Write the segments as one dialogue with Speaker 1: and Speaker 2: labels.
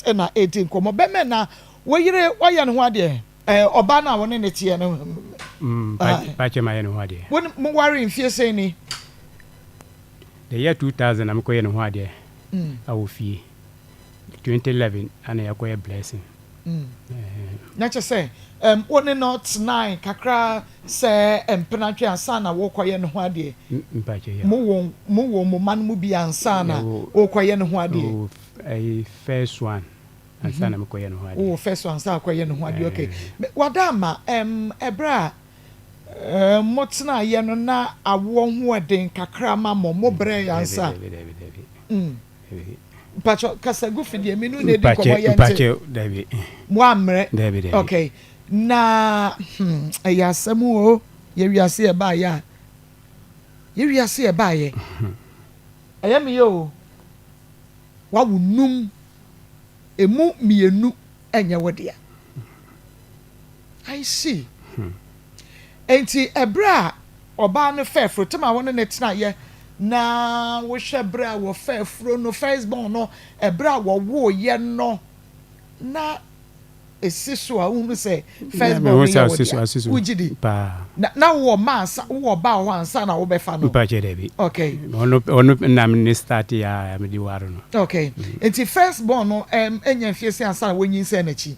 Speaker 1: August ena 18 komo be me na wo yire waya ne ho ade oba na woni ne tie no
Speaker 2: pa che ma ye ne ho ade
Speaker 1: won mo ware mfie sei ni
Speaker 2: the year 2000 am ko ye ne ho ade awo fie 2011 ana ya ko ye blessing
Speaker 1: na che say woni not 9 kakra se empenatwe ansa na wo koye ne ho ade
Speaker 2: pa che ya
Speaker 1: mo wo man mu bi ansa na wo koye ne ho ade
Speaker 2: a first one ansa na me koye ne ho ade
Speaker 1: first one ansa koye ne ho ade okay wadama ebra motna ye no na awo ho eden kakra ma mo bre ansa Pacho kasagu fidie minu ne di komo yente
Speaker 2: pacho David
Speaker 1: mo amre
Speaker 2: David
Speaker 1: okay na ya samu o ye wiase e ba ya ye wiase e ba ye ayami yo wa wunum emu mienu enye wodia I see enti ebra oba no fefro tema won ne tena ye na wo hwe bra wo fefro no firstborn no ebra wo wo ye no na esiso a unu se firstborn ye wo ugidi
Speaker 2: pa
Speaker 1: na wo mansa wo ba wo ansa na wo be fa no
Speaker 2: pa che David
Speaker 1: okay
Speaker 2: ono na me start ya me di waro no
Speaker 1: okay enti firstborn no enya fiese ansa na wonyin se na chi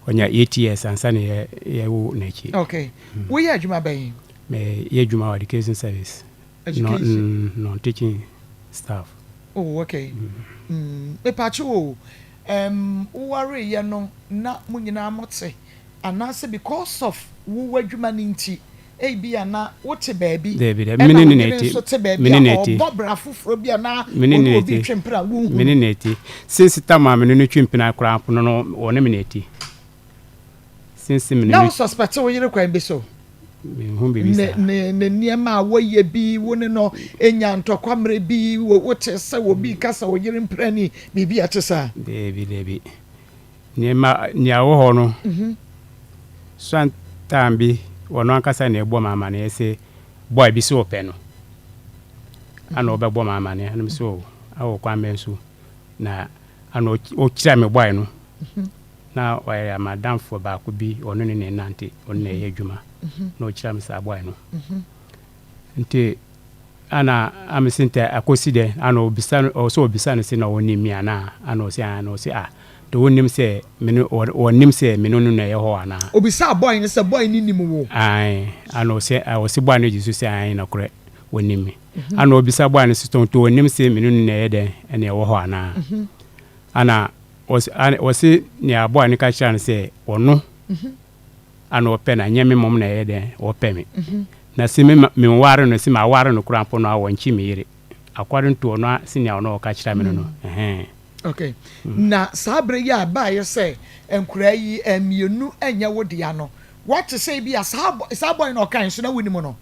Speaker 2: onya 8 years ansa ne ye wo na chi
Speaker 1: okay wo ye adwuma ben
Speaker 2: me ye adwuma wa education service non teaching staff.
Speaker 1: Oh, okay. Me pacho worry ye no na munyina mote anase because of wo wadwuma ninti bia na wote baabi
Speaker 2: minute
Speaker 1: bobra fufuro bia na
Speaker 2: obi
Speaker 1: twempra wo
Speaker 2: minute since tama me no twempina kra pono no wona minute since minute
Speaker 1: now suspect wo yire kwan bi so ne niema woye bi woni no enya ntokwamre bi wote se wo bi kasa wo yire mprani bibi atesa
Speaker 2: debi niema nya wo ho no santambi wono akasa na egbo mama na ese boy bi so pe no ana obegbo mama na ana so awo kwa mensu na ana o kira me boy no na wa madam for ba ko bi ono ne nante ono ne yedwuma no kira me sa boy no nti ana amesinte akosi de ana obisa o so obisa no se na woni mi ana o se to wonim se menu wonim se menu no na ye ho ana
Speaker 1: obisa boy ne se boy ni nim wo
Speaker 2: ai ana o se boy no jisu se ai na kore wonim mi ana obisa boy no se to wonim se menu no na ye de ene ye ho ana ana o se ni aboy ni ka kira se wono ana o pe na nyame mom na ye de o pe mi na se me ware no se ma ware no kura mpo no awon chi mi yire according to no senior no ka kira me no
Speaker 1: okay na sabre ya ba ye say enkura yi emienu enya wodia no what to say be as boy no kan so na woni mo no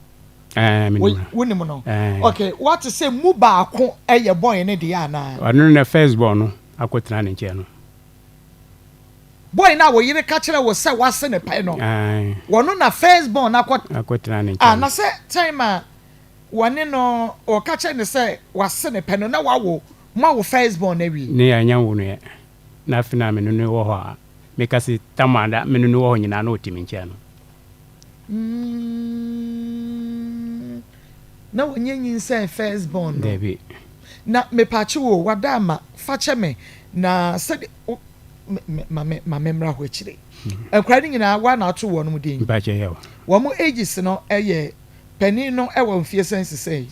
Speaker 1: woni mo no okay what to say mu ba ako eye boy ne dia na
Speaker 2: anu na first born no akotena ne nche no
Speaker 1: boy na wo yire ka kire wo se wase ne pai no wono na first born
Speaker 2: akotena ne nche
Speaker 1: na se time woni no o ka kire ne se wase ne pai no na wawo ma wo firstborn na wi
Speaker 2: ne anya wo no na fina me no wo ho a me kasi tamanda me no wo ho nyina na otimi nche no
Speaker 1: na wonyenyin say firstborn no
Speaker 2: David
Speaker 1: na me pachi wo wadama fache me na se ma memra ho akire enkra ni nyina wa na ato wo no mu din
Speaker 2: pache ye
Speaker 1: wo mo ages no eye Penny no ewo mfie sense say.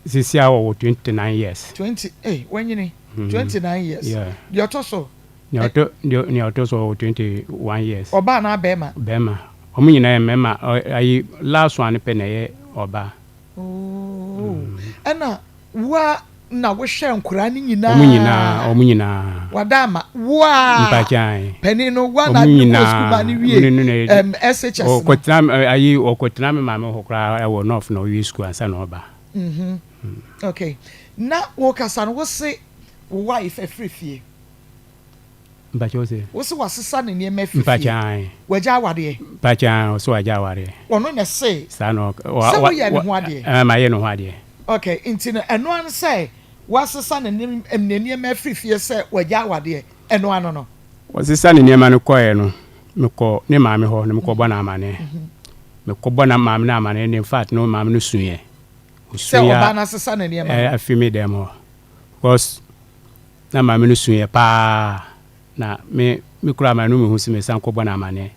Speaker 2: Sisia wo 29 years.
Speaker 1: 20 wanyini 29 years.
Speaker 2: Yeah.
Speaker 1: The otoso.
Speaker 2: Ni otoso 21 years.
Speaker 1: Oba na bema.
Speaker 2: Bema. Omu nyina mema ayi last one pe na ye oba.
Speaker 1: Oh. Ana wa na wo hwe nkura ni nyina.
Speaker 2: Omu nyina.
Speaker 1: Wadama wa.
Speaker 2: Mpachan.
Speaker 1: Penny no wa na school ba ni wie. SHS.
Speaker 2: Okotra ayi okotra me mama hokra e wo north no wi school ansa no oba.
Speaker 1: Okay. Na wo kasa no wo se wife afrefie.
Speaker 2: Mpachose.
Speaker 1: Wo se wasesa ne ne mafrefie.
Speaker 2: Mpachan.
Speaker 1: Waja awade.
Speaker 2: Mpachan so waja awade.
Speaker 1: Wono na se.
Speaker 2: Sa no.
Speaker 1: Wa ye ne ho ade.
Speaker 2: Ma ye no ho ade.
Speaker 1: Okay, intino eno an say wasesa ne ne mafrefie se waja awade. eno ano no
Speaker 2: wasisa ne niema no koye no mekọ ne maame ho ne mekọ bọ na amane mekọ bọ na maame na amane in fact no maame no suye
Speaker 1: se oba na sesa ne niema
Speaker 2: afimi dem ho because na maame no suye pa na me kura ma no me hu si me san kọ bọ na amane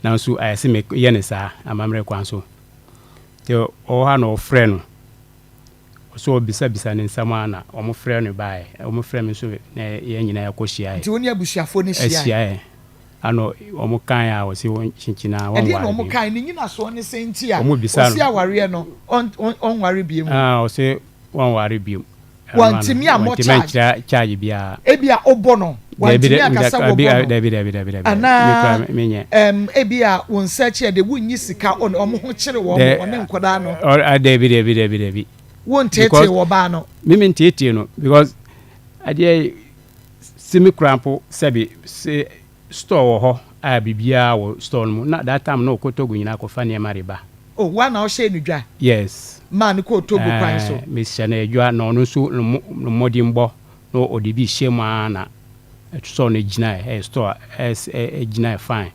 Speaker 2: na nso ayese me ye ne sa amamre kwan so te o ha no frɛ no so bisa ne nsama na omo frɛ no bae omo frɛ me so na ye nyina yakɔhyia
Speaker 1: nti woni abusuafo ne hyia
Speaker 2: ano omo kan ya wose won chinchina
Speaker 1: won ware omo kan ni nyina so ne senti a osi aware no on ware biem
Speaker 2: ose won ware biem
Speaker 1: wantimi a mo
Speaker 2: charge bia
Speaker 1: ebia obo no wantimi akasa wo bo
Speaker 2: David
Speaker 1: ana ebia won search de wunyi sika on omo ho kyere wo ne nkoda no
Speaker 2: David
Speaker 1: won tete wo ba no
Speaker 2: mimi tete no because ade simi crampo sabi se store wo ho a bibia wo store no na that time no kotogu nyina ko fa ne mariba
Speaker 1: wa na o she ni dwa
Speaker 2: yes
Speaker 1: man ko togo kwan so
Speaker 2: me se na edwa no no so no modi mbo no odibi shema na store no gina store gina fine